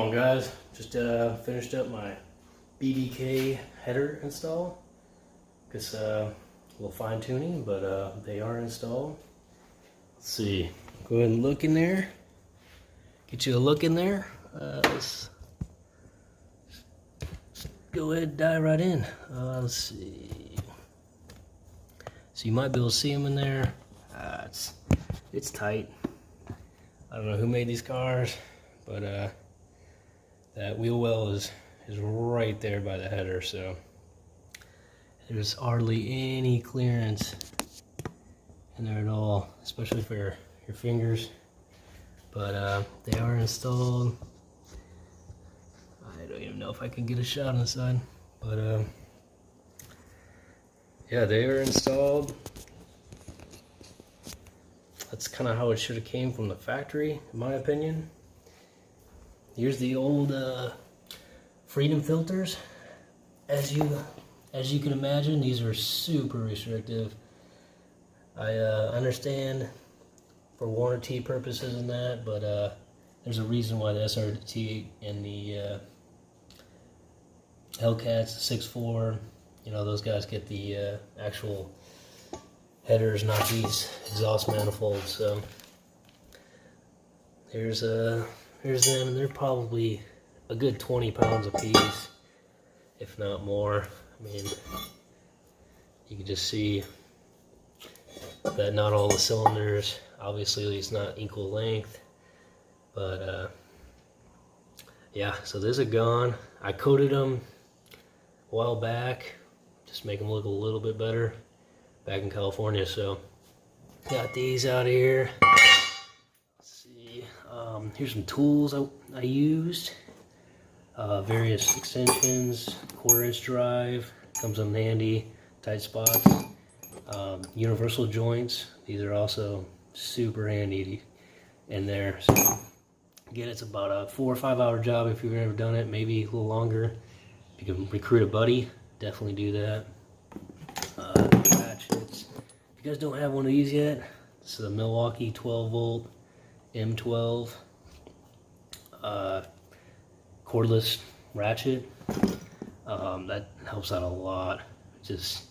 on, guys? Just finished up my BBK header install. Guess a little fine tuning, but they are installed. Let's see. Go ahead and look in there. Get you a look in there. Let's go ahead and dive right in. Let's see. So you might be able to see them in there. It's tight. I don't know who made these cars, but that wheel well is right there by the header, so there's hardly any clearance in there at all, especially for your fingers. But they are installed. I don't even know if I can get a shot on the side, but yeah, they are installed. That's kind of how it should have came from the factory, in my opinion. Here's the old Freedom filters. As you can imagine, these are super restrictive. I understand for warranty purposes and that, but there's a reason why the SRT and the Hellcats, the 6.4, you know, those guys get the actual headers, not these exhaust manifolds. So here's them, and they're probably a good 20 pounds a piece, if not more. I mean, you can just see that not all the cylinders, obviously it's not equal length, but yeah, so these are gone. I coated them a while back, just make them look a little bit better back in California. So got these out here. Let's see, here's some tools I used. Various extensions, 1/4-inch drive, comes in handy, tight spots, universal joints. These are also super handy in there. So again, it's about a 4 or 5 hour job if you've ever done it, maybe a little longer. If you can recruit a buddy, definitely do that. Ratchets. If you guys don't have one of these yet, this is a Milwaukee 12 volt M12 cordless ratchet. That helps out a lot. Just,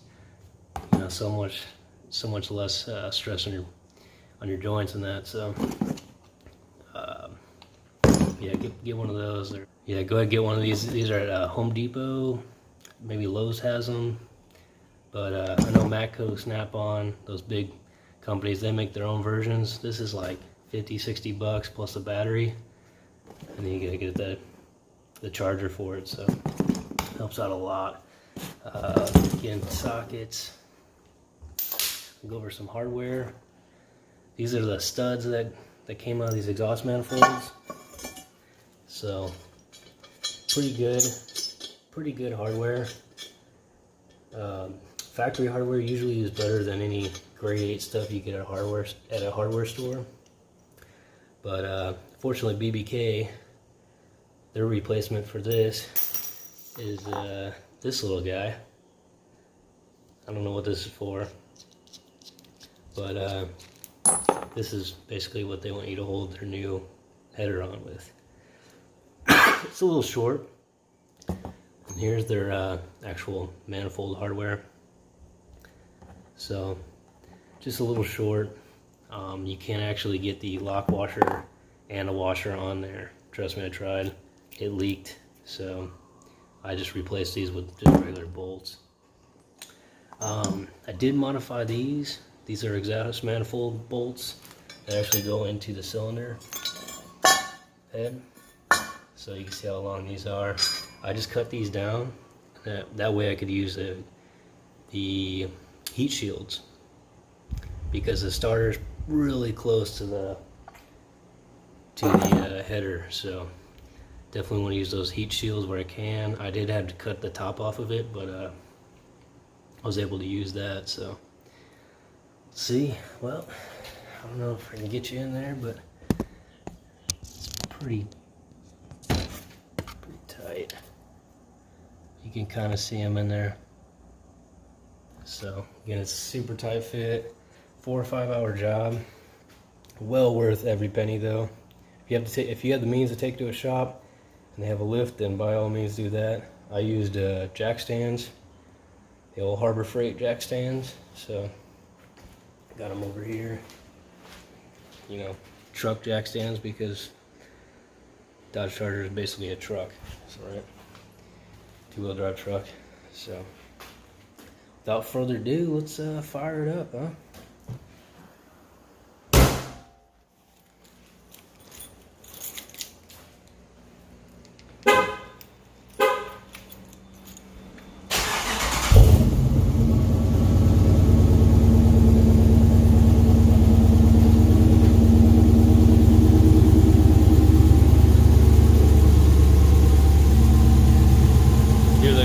you know, so much less stress on your joints and that. So yeah, get one of those. Or yeah, go ahead and get one of these. These are at Home Depot. Maybe Lowe's has them, but I know Matco, Snap-on, those big companies, they make their own versions. This is like 50-60 bucks plus the battery, and then you gotta get the charger for it, so helps out a lot. Again, sockets. We'll go over some hardware. These are the studs that came out of these exhaust manifolds. So pretty good hardware. Factory hardware usually is better than any grade 8 stuff you get at a hardware store. But fortunately, BBK, their replacement for this is this little guy. I don't know what this is for, but this is basically what they want you to hold their new header on with. It's a little short. And here's their actual manifold hardware. So just a little short. You can't actually get the lock washer and a washer on there. Trust me, I tried. It leaked, so I just replaced these with just regular bolts. I did modify these. These are exhaust manifold bolts that actually go into the cylinder head. So you can see how long these are. I just cut these down. That way I could use the heat shields, because the starter's really close to the header. So definitely want to use those heat shields where I can. I did have to cut the top off of it, but I was able to use that. So let's see. Well, I don't know if I can get you in there, but it's pretty tight. You can kind of see them in there. So again, it's a super tight fit, 4 or 5 hour job. Well worth every penny though. If you have the means to take to a shop, and they have a lift, then by all means do that. I used jack stands, the old Harbor Freight jack stands, so got them over here. You know, truck jack stands, because Dodge Charger is basically a truck, so, right? Two-wheel drive truck. So without further ado, let's fire it up, huh?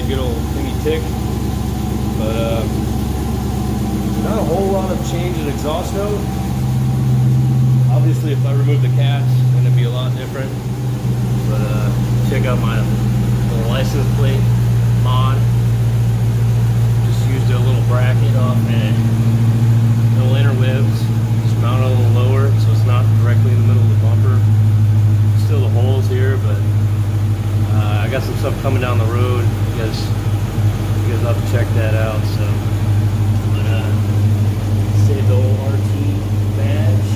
Good old thingy tick, but not a whole lot of change in exhaust note. Obviously, if I remove the caps, it's going to be a lot different. But check out my little license plate mod. Just used a little bracket off and little interwebs. Just mount it a little lower so it's not directly in the middle of the bumper. Still the holes here, but I got some stuff coming down the road. You guys have to check that out. So, but save the old RT badge.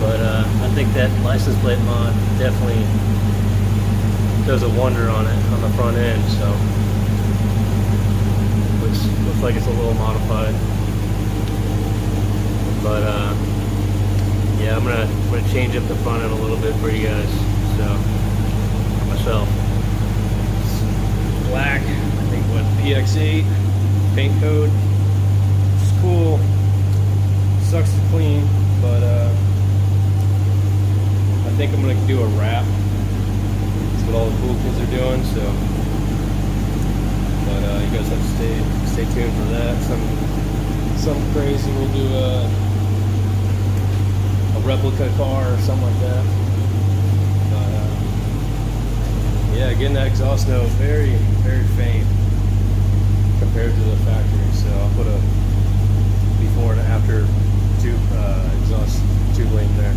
But I think that license plate mod definitely does a wonder on it on the front end. So, looks like it's a little modified. But yeah, I'm gonna change up the front end a little bit for you guys. So, myself, it's black, I think what, PX8 paint code, which is cool. Sucks to clean, but I think I'm gonna do a wrap. That's what all the cool kids are doing. So, but you guys have to stay tuned for that. Something crazy. We'll do a replica car or something like that. Yeah, again, that exhaust note very, very faint compared to the factory. So I'll put a before and after tube exhaust tube link there.